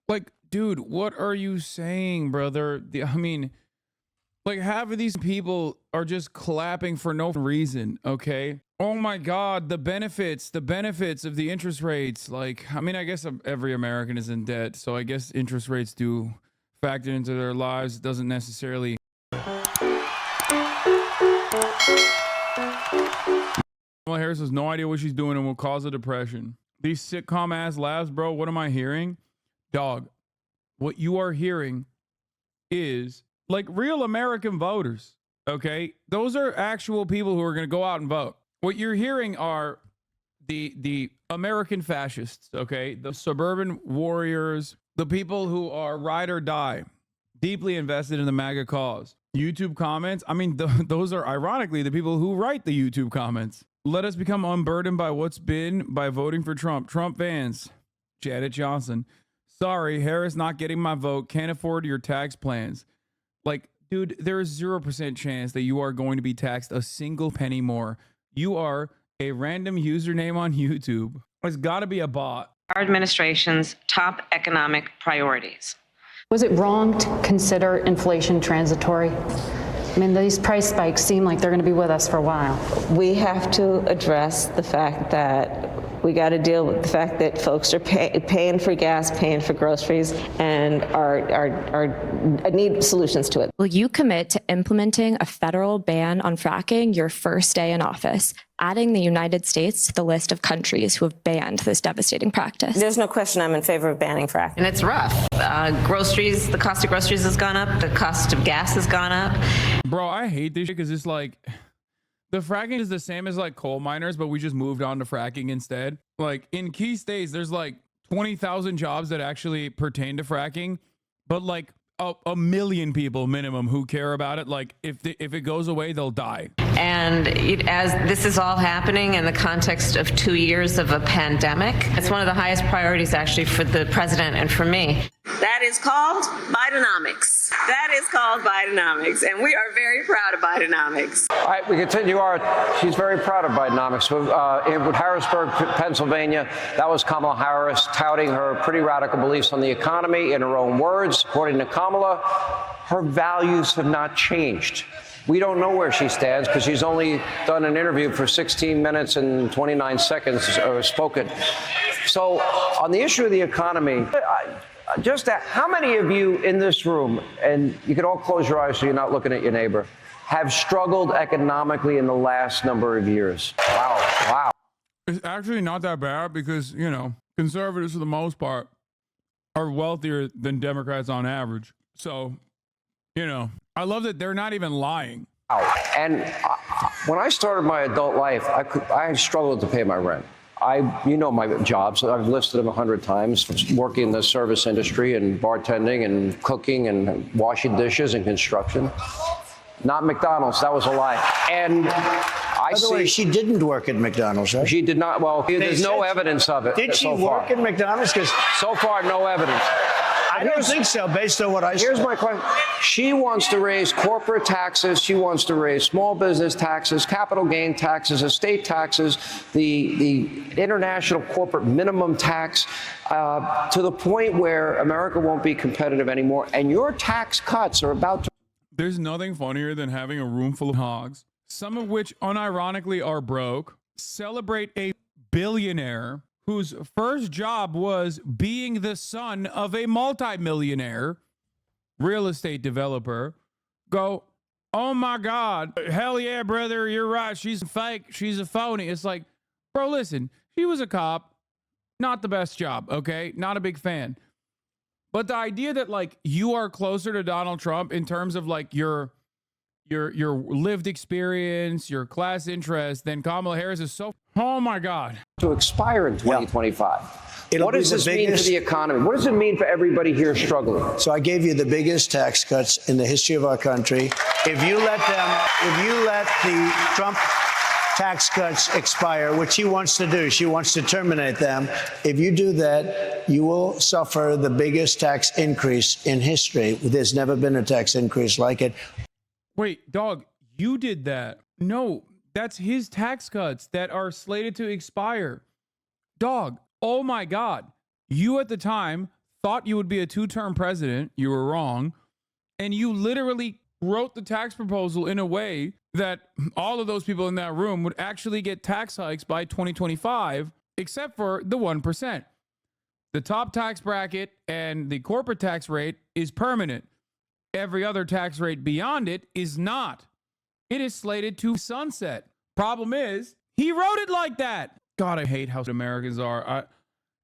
Like, dude, what are you saying, brother? I mean, like half of these people are just clapping for no reason, okay? Oh my God, the benefits of the interest rates. Like, I mean, I guess every American is in debt, so I guess interest rates do factor into their lives. It doesn't necessarily. Kamala Harris has no idea what she's doing and will cause a depression. These sitcom ass laughs, bro. What am I hearing? Dog, what you are hearing is like real American voters, okay? Those are actual people who are going to go out and vote. What you're hearing are the American fascists, okay? The suburban warriors, the people who are ride or die, deeply invested in the MAGA cause. YouTube comments, I mean, those are ironically the people who write the YouTube comments. Let us become unburdened by what's been by voting for Trump. Trump fans, Janet Johnson. Sorry, Harris not getting my vote. Can't afford your tax plans. Like, dude, there is 0% chance that you are going to be taxed a single penny more. You are a random username on YouTube. It's got to be a bot. Our administration's top economic priorities. Was it wrong to consider inflation transitory? I mean, these price spikes seem like they're going to be with us for a while. We have to address the fact that we got to deal with the fact that folks are paying for gas, paying for groceries, and need solutions to it. Will you commit to implementing a federal ban on fracking your first day in office, adding the United States to the list of countries who have banned this devastating practice? There's no question I'm in favor of banning fracking. And it's rough. Groceries, the cost of groceries has gone up. The cost of gas has gone up. Bro, I hate this shit because it's like the fracking is the same as like coal miners, but we just moved on to fracking instead. Like in key states, there's like 20,000 jobs that actually pertain to fracking, but like a million people minimum who care about it. Like if it goes away, they'll die. And as this is all happening in the context of 2 years of a pandemic, it's one of the highest priorities actually for the president and for me. That is called Bidenomics. That is called Bidenomics, and we are very proud of Bidenomics. All right, we continue she's very proud of Bidenomics. In Harrisburg, Pennsylvania, that was Kamala Harris touting her pretty radical beliefs on the economy in her own words. According to Kamala, her values have not changed. We don't know where she stands because she's only done an interview for 16 minutes and 29 seconds spoken. So on the issue of the economy, just how many of you in this room, and you can all close your eyes so you're not looking at your neighbor, have struggled economically in the last number of years? Wow. It's actually not that bad because, you know, conservatives for the most part are wealthier than Democrats on average. So, you know, I love that they're not even lying. And when I started my adult life, I struggled to pay my rent. You know my jobs. I've listed them 100 times, working in the service industry and bartending and cooking and washing dishes and construction. Not McDonald's. That was a lie. And By the way, she didn't work at McDonald's, right? She did not. Well, there's no evidence of it. Did she so work far. at McDonald's? Because so far, no evidence. I don't think so, based on what I saw. Here's my question. She wants to raise corporate taxes. She wants to raise small business taxes, capital gain taxes, estate taxes, the international corporate minimum tax, to the point where America won't be competitive anymore. And your tax cuts are about to. There's nothing funnier than having a room full of hogs, some of which unironically are broke, celebrate a billionaire whose first job was being the son of a multimillionaire real estate developer, go, oh my God, hell yeah, brother, you're right. She's fake. She's a phony. It's like, bro, listen, she was a cop. Not the best job, okay? Not a big fan. But the idea that like you are closer to Donald Trump in terms of like your lived experience, your class interest than Kamala Harris is so, oh my God. To expire in 2025. It'll What be does the this mean for biggest- the economy? What does it mean for everybody here struggling? So I gave you the biggest tax cuts in the history of our country. If you let the Trump tax cuts expire, which she wants to do, she wants to terminate them. If you do that, you will suffer the biggest tax increase in history. There's never been a tax increase like it. Wait, dog, you did that. No, that's his tax cuts that are slated to expire. Dog, oh my God. You at the time thought you would be a 2-term president. You were wrong. And you literally wrote the tax proposal in a way that all of those people in that room would actually get tax hikes by 2025, except for the 1%. The top tax bracket and the corporate tax rate is permanent. Every other tax rate beyond it is not. It is slated to sunset. Problem is, he wrote it like that. God, I hate how Americans are.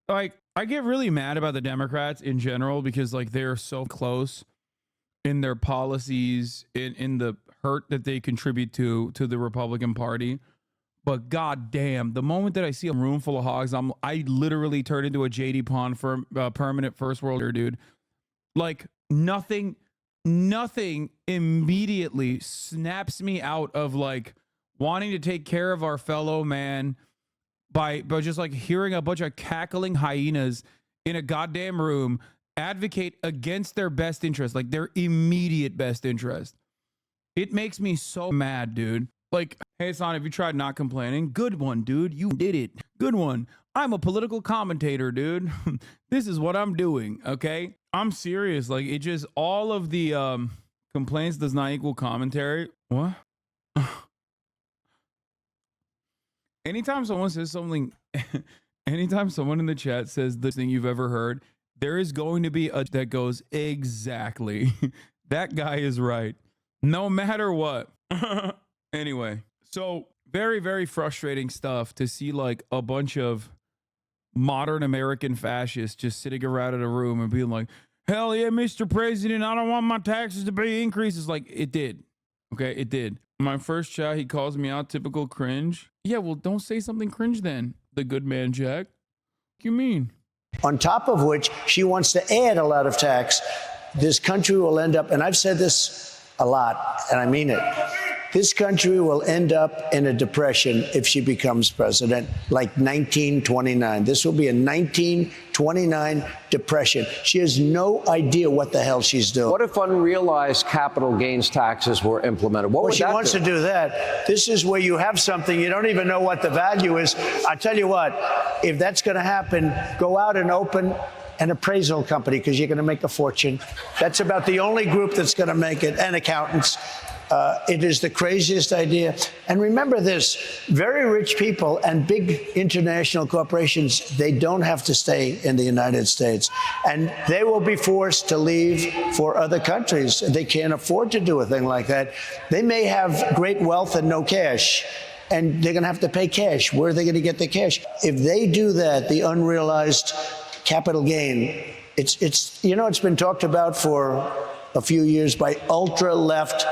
I get really mad about the Democrats in general because like they're so close in their policies, in the hurt that they contribute to the Republican Party. But god damn, the moment that I see a room full of hogs, I literally turn into a JD Pond for permanent first worlder, dude. Like nothing immediately snaps me out of like wanting to take care of our fellow man by just like hearing a bunch of cackling hyenas in a goddamn room advocate against their best interest, like their immediate best interest. It makes me so mad, dude. Like, hey, Hasan, have you tried not complaining? Good one, dude. You did it. Good one. I'm a political commentator, dude. This is what I'm doing, okay? I'm serious. Like, it just, all of the complaints does not equal commentary. What? Anytime someone says something, anytime someone in the chat says this thing you've ever heard, there is going to be a that goes, exactly. That guy is right. No matter what. Anyway, so very, very frustrating stuff to see like a bunch of modern American fascists just sitting around in a room and being like, hell yeah, Mr. President, I don't want my taxes to be increases. Like it did. Okay, it did. My first chat, he calls me out, typical cringe. Yeah, well, don't say something cringe then, the good man Jack. What do you mean? On top of which, she wants to add a lot of tax. This country will end up, and I've said this a lot, and I mean it. This country will end up in a depression if she becomes president, like 1929. This will be a 1929 depression. She has no idea what the hell she's doing. What if unrealized capital gains taxes were implemented? What would she that wants do? to do that. This is where you have something, you don't even know what the value is. I tell you what, if that's going to happen, go out and open an appraisal company because you're going to make a fortune. That's about the only group that's going to make it, and accountants. It is the craziest idea. And remember this, very rich people and big international corporations, they don't have to stay in the United States. And they will be forced to leave for other countries. They can't afford to do a thing like that. They may have great wealth and no cash, and they're going to have to pay cash. Where are they going to get the cash? If they do that, the unrealized capital gain, it's been talked about for a few years by ultra-left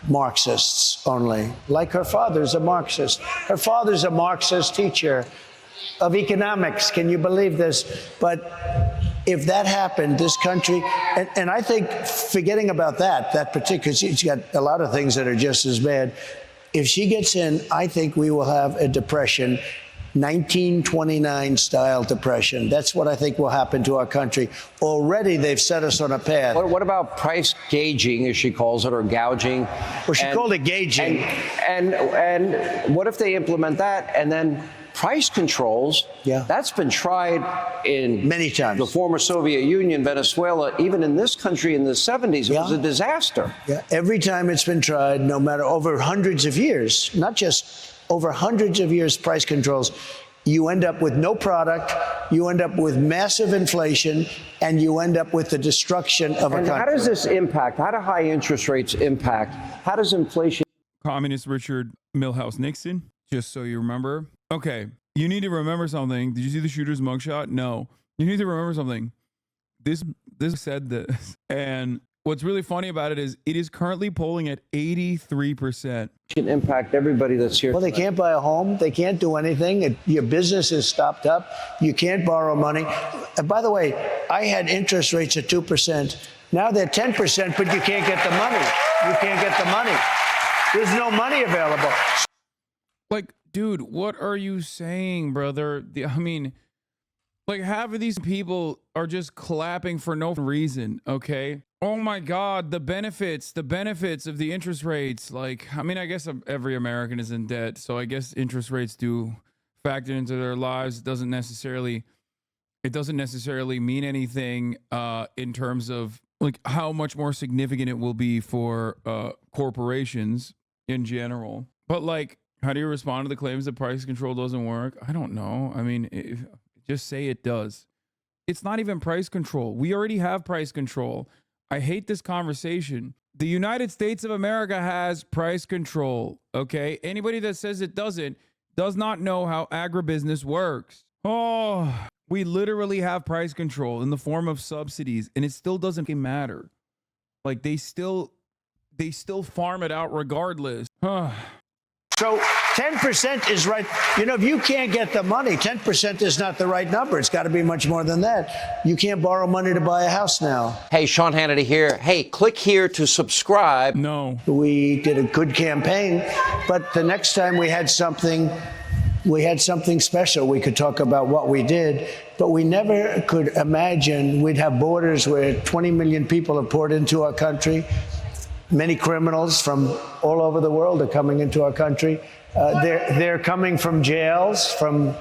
Marxists only, like her father's a Marxist. Her father's a Marxist teacher of economics. Can you believe this? But if that happened, this country, and I think forgetting about that particular, she's got a lot of things that are just as bad. If she gets in, I think we will have a depression, 1929 style depression. That's what I think will happen to our country. Already they've set us on a path. What about price gauging, as she calls it, or gouging? Well, she called it gauging. And what if they implement that and then price controls? Yeah. That's been tried in many times. The former Soviet Union, Venezuela, even in this country in the 70s, it was a disaster. Yeah. Every time it's been tried, no matter over hundreds of years, not just over hundreds of years, price controls, you end up with no product, you end up with massive inflation, and you end up with the destruction of a country. How does this impact? How do high interest rates impact? How does inflation? Communist Richard Milhouse Nixon, just so you remember. Okay, you need to remember something. Did you see the shooter's mugshot? No. You need to remember something. This said this, and what's really funny about it is currently polling at 83%. Can impact everybody that's here. Well, they can't buy a home. They can't do anything. Your business is stopped up. You can't borrow money. And by the way, I had interest rates at 2%. Now they're 10%, but you can't get the money. You can't get the money. There's no money available. Like, dude, what are you saying, brother? I mean, like half of these people are just clapping for no reason, okay? Oh my God, the benefits of the interest rates. Like, I mean, I guess every American is in debt, so I guess interest rates do factor into their lives. It doesn't necessarily It doesn't necessarily mean anything in terms of like how much more significant it will be for corporations in general. But like, how do you respond to the claims that price control doesn't work? I don't know. I mean, just say it does. It's not even price control. We already have price control. I hate this conversation. The United States of America has price control, okay? Anybody that says it doesn't does not know how agribusiness works. Oh, we literally have price control in the form of subsidies, and it still doesn't matter. Like, they still farm it out regardless. So 10% is right. You know, if you can't get the money, 10% is not the right number. It's got to be much more than that. You can't borrow money to buy a house now. Hey, Sean Hannity here. Hey, click here to subscribe. No. We did a good campaign, but the next time we had something special. We could talk about what we did, but we never could imagine we'd have borders where 20 million people have poured into our country. Many criminals from all over the world are coming into our country. They're coming from jails, from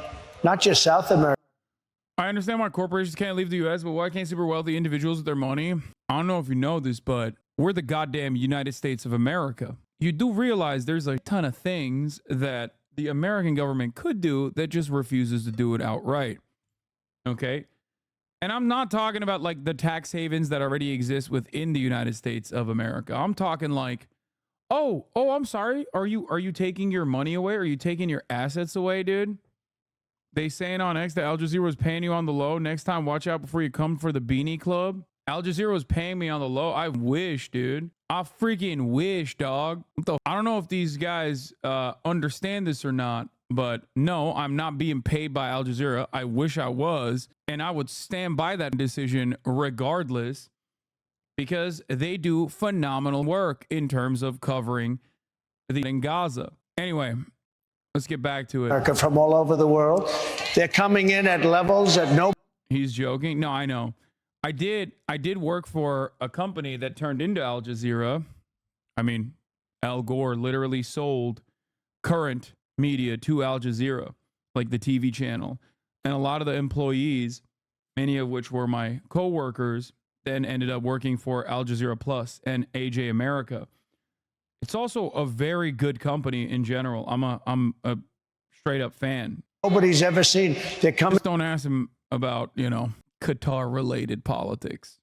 not just South America. I understand why corporations can't leave the U.S., but why can't super wealthy individuals with their money? I don't know if you know this, but we're the goddamn United States of America. You do realize there's a ton of things that the American government could do that just refuses to do it outright. Okay? And I'm not talking about like the tax havens that already exist within the United States of America. I'm talking like, oh, I'm sorry. Are you taking your money away? Are you taking your assets away, dude? They saying on X that Al Jazeera was paying you on the low. Next time, watch out before you come for the beanie club. Al Jazeera was paying me on the low. I wish, dude. I freaking wish, dog. I don't know if these guys understand this or not, but no, I'm not being paid by Al Jazeera. I wish I was, and I would stand by that decision regardless, because they do phenomenal work in terms of covering in Gaza. Anyway, let's get back to it. America from all over the world. They're coming in at levels that no. He's joking. No, I know. I did work for a company that turned into Al Jazeera. I mean, Al Gore literally sold current media to Al Jazeera, like the TV channel. And a lot of the employees, many of which were my coworkers, then ended up working for Al Jazeera Plus and AJ America. It's also a very good company in general. I'm a straight up fan. Nobody's ever seen. They're coming. Just don't ask him about, Qatar related politics.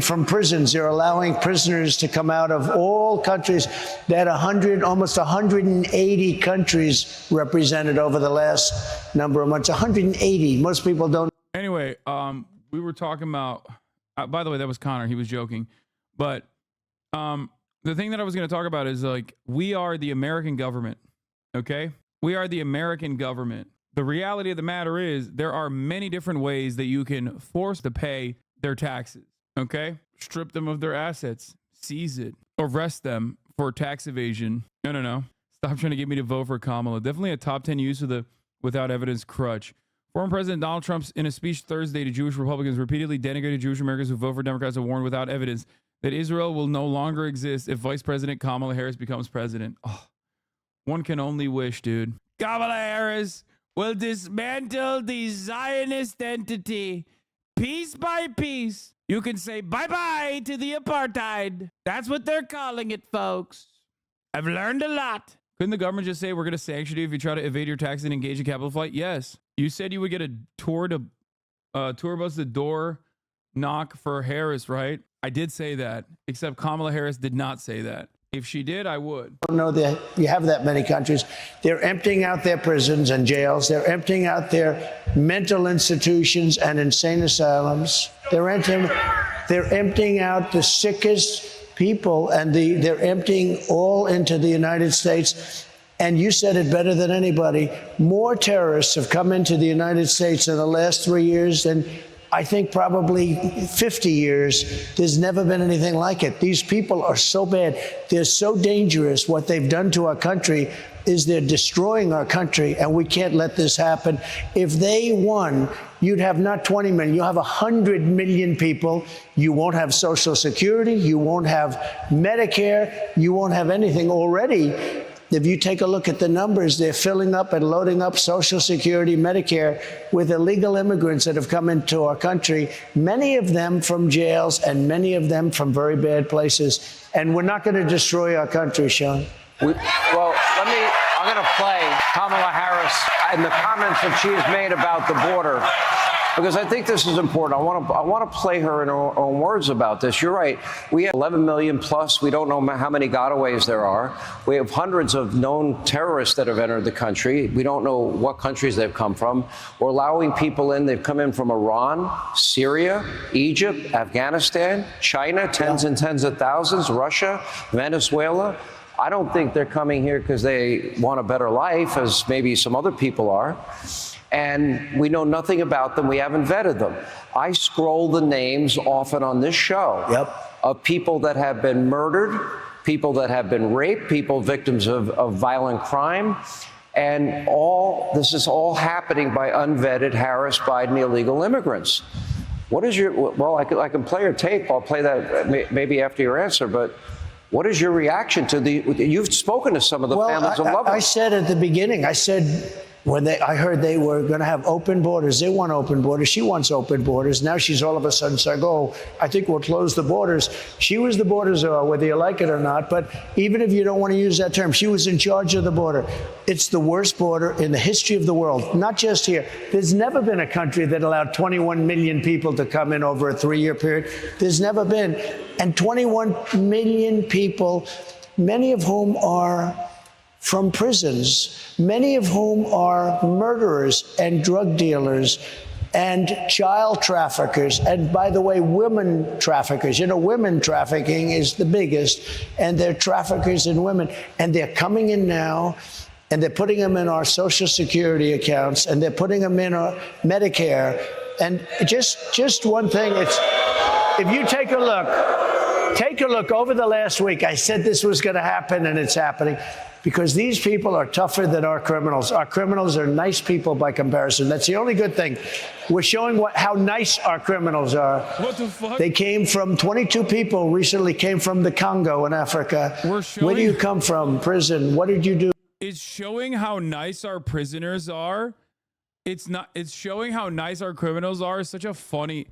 From prisons. They're allowing prisoners to come out of all countries. They had almost 180 countries represented over the last number of months. 180. Most people don't. Anyway, we were talking about, by the way, that was Connor. He was joking. But the thing that I was going to talk about is like, we are the American government. Okay? We are the American government. The reality of the matter is there are many different ways that you can force to pay their taxes. Okay? Strip them of their assets, seize it, arrest them for tax evasion. No. Stop trying to get me to vote for Kamala. Definitely a top 10 use of the without evidence crutch. Former President Donald Trump, in a speech Thursday to Jewish Republicans, repeatedly denigrated Jewish Americans who vote for Democrats and warned without evidence that Israel will no longer exist if Vice President Kamala Harris becomes president. Oh, one can only wish, dude. Kamala Harris will dismantle the Zionist entity piece by piece. You can say bye-bye to the apartheid. That's what they're calling it, folks. I've learned a lot. Couldn't the government just say we're going to sanction you if you try to evade your taxes and engage in capital flight? Yes. You said you would get a tour bus the door knock for Harris, right? I did say that, except Kamala Harris did not say that. If she did, I would. I don't know that you have that many countries. They're emptying out their prisons and jails. They're emptying out their mental institutions and insane asylums. They're emptying out the sickest people, and they're emptying all into the United States. And you said it better than anybody. More terrorists have come into the United States in the last 3 years than I think probably 50 years. There's never been anything like it. These people are so bad. They're so dangerous. What they've done to our country is they're destroying our country, and we can't let this happen. If they won, you'd have not 20 million, you'll have 100 million people. You won't have Social Security. You won't have Medicare. You won't have anything already. If you take a look at the numbers, they're filling up and loading up Social Security, Medicare with illegal immigrants that have come into our country, many of them from jails and many of them from very bad places. And we're not going to destroy our country, Sean. I'm going to play Kamala Harris and the comments that she has made about the border, because I think this is important. I want to play her in her own words about this. You're right. We have 11 million plus. We don't know how many gotaways there are. We have hundreds of known terrorists that have entered the country. We don't know what countries they've come from. We're allowing people in. They've come in from Iran, Syria, Egypt, Afghanistan, China, tens and tens of thousands, Russia, Venezuela. I don't think they're coming here because they want a better life, as maybe some other people are. And we know nothing about them. We haven't vetted them. I scroll the names often on this show of people that have been murdered, people that have been raped, people victims of violent crime. And this is all happening by unvetted Harris, Biden, illegal immigrants. What is your, well, I can play your tape. I'll play that maybe after your answer, but what is your reaction to you've spoken to some of the families of loved ones. I said at the beginning, I said, I heard they were going to have open borders. They want open borders. She wants open borders. Now she's all of a sudden saying, oh, I think we'll close the borders. She was the border czar, whether you like it or not. But even if you don't want to use that term, she was in charge of the border. It's the worst border in the history of the world, not just here. There's never been a country that allowed 21 million people to come in over a 3-year period. There's never been. And 21 million people, many of whom are from prisons, many of whom are murderers and drug dealers and child traffickers. And by the way, women traffickers. You know, women trafficking is the biggest, and they're traffickers in women. And they're coming in now, and they're putting them in our Social Security accounts, and they're putting them in our Medicare. And just one thing, if you take a look over the last week, I said this was going to happen, and it's happening. Because these people are tougher than our criminals. Our criminals are nice people by comparison. That's the only good thing. We're showing how nice our criminals are. What the fuck? They came from 22 people recently came from the Congo in Africa. Where do you come from? Prison. What did you do? It's showing how nice our prisoners are. It's showing how nice our criminals are. It's such a funny,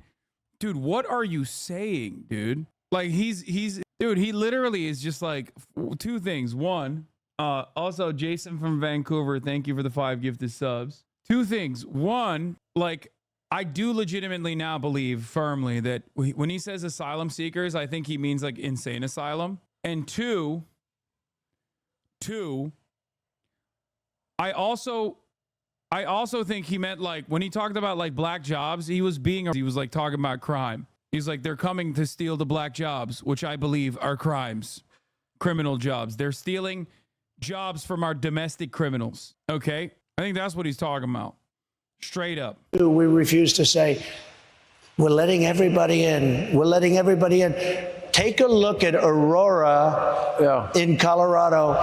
dude. What are you saying, dude? Like dude, he literally is just like two things. One, also, Jason from Vancouver, thank you for the 5 gifted subs. 2 things. One, like, I do legitimately now believe firmly that when he says asylum seekers, I think he means like insane asylum. And two, I also think he meant like when he talked about like black jobs, he was like talking about crime. He's like, they're coming to steal the black jobs, which I believe are crimes, criminal jobs. They're stealing jobs from our domestic criminals. Okay, I think that's what he's talking about, straight up. We refuse to say we're letting everybody in. We're letting everybody in. Take a look at Aurora in Colorado,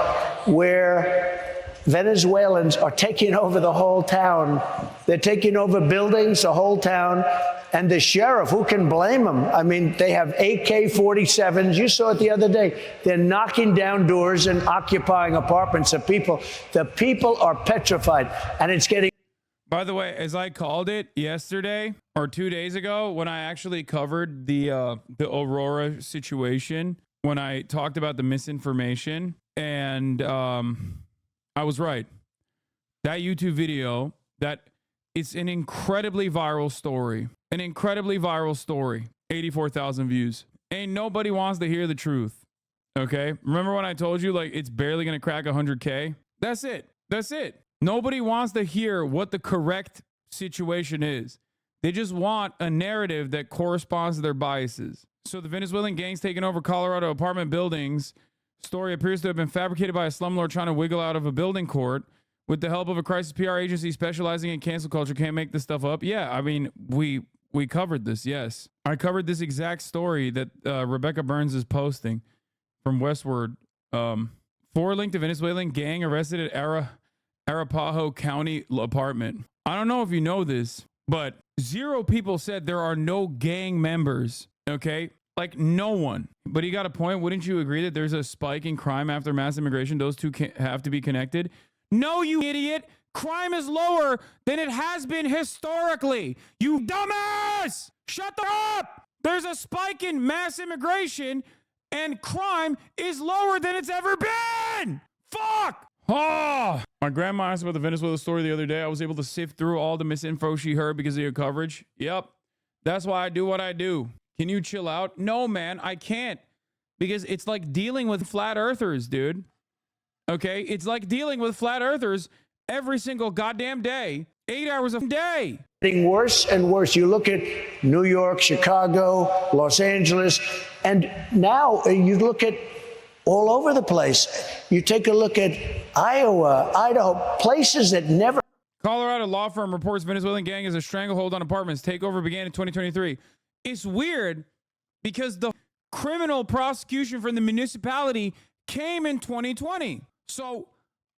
where Venezuelans are taking over the whole town. They're taking over buildings, the whole town. And the sheriff, who can blame them? I mean, they have AK-47s. You saw it the other day. They're knocking down doors and occupying apartments of people. The people are petrified, and it's getting... By the way, as I called it yesterday or 2 days ago, when I actually covered the Aurora situation, when I talked about the misinformation, and I was right. That YouTube video, it's an incredibly viral story. An incredibly viral story. 84,000 views. Ain't nobody wants to hear the truth. Okay? Remember when I told you, like, it's barely going to crack 100K? That's it. That's it. Nobody wants to hear what the correct situation is. They just want a narrative that corresponds to their biases. So the Venezuelan gangs taking over Colorado apartment buildings story appears to have been fabricated by a slumlord trying to wiggle out of a building court. With the help of a crisis PR agency specializing in cancel culture. Can't make this stuff up. Yeah, I mean, we covered this, yes. I covered this exact story that Rebecca Burns is posting from Westward. 4 linked to Venezuelan gang arrested at Arapahoe County apartment. I don't know if you know this, but 0 people said there are no gang members, okay? Like no one. But he got a point. Wouldn't you agree that there's a spike in crime after mass immigration? Those two have to be connected. No, you idiot. Crime is lower than it has been historically. You dumbass! Shut up! There's a spike in mass immigration and crime is lower than it's ever been. Fuck! Oh! My grandma asked about the Venezuela story the other day. I was able to sift through all the misinfo she heard because of your coverage. Yep. That's why I do what I do. Can you chill out? No, man, I can't. Because it's like dealing with flat earthers, dude. Okay? It's like dealing with flat earthers every single goddamn day. 8 hours a day. Getting worse and worse. You look at New York, Chicago, Los Angeles, and now you look at all over the place. You take a look at Iowa, Idaho, places that never. Colorado law firm reports Venezuelan gang is a stranglehold on apartments. Takeover began in 2023. It's weird because the criminal prosecution from the municipality came in 2020. So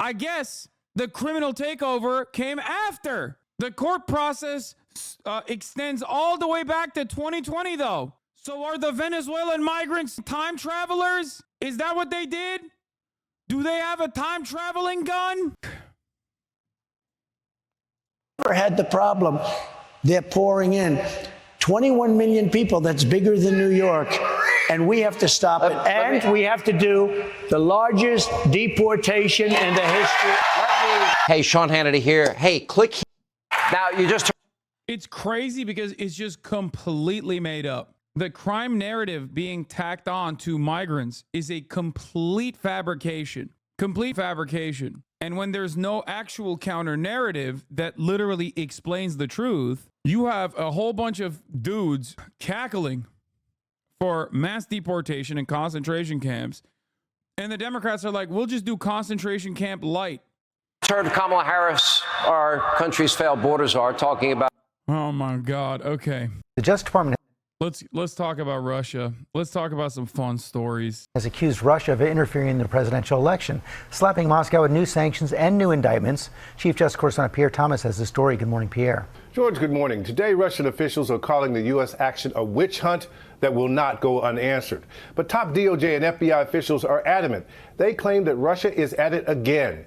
I guess the criminal takeover came after. The court process extends all the way back to 2020, though. So are the Venezuelan migrants time travelers? Is that what they did? Do they have a time traveling gun? Never had the problem. They're pouring in 21 million people. That's bigger than New York. And we have to stop it. And we have to do the largest deportation in the history. Hey, Sean Hannity here. Hey, click here. Now, you just. It's crazy because it's just completely made up. The crime narrative being tacked on to migrants is a complete fabrication. Complete fabrication. And when there's no actual counter narrative that literally explains the truth, you have a whole bunch of dudes cackling for mass deportation and concentration camps. And the Democrats are like, we'll just do concentration camp light. Heard Kamala Harris, our country's failed borders are talking about. Oh my God. Okay. The Justice Department Let's talk about Russia. Let's talk about some fun stories. has accused Russia of interfering in the presidential election, slapping Moscow with new sanctions and new indictments. Chief Justice Correspondent Pierre Thomas has the story. Good morning, Pierre. George, good morning. Today, Russian officials are calling the U.S. action a witch hunt that will not go unanswered. But top DOJ and FBI officials are adamant. They claim that Russia is at it again.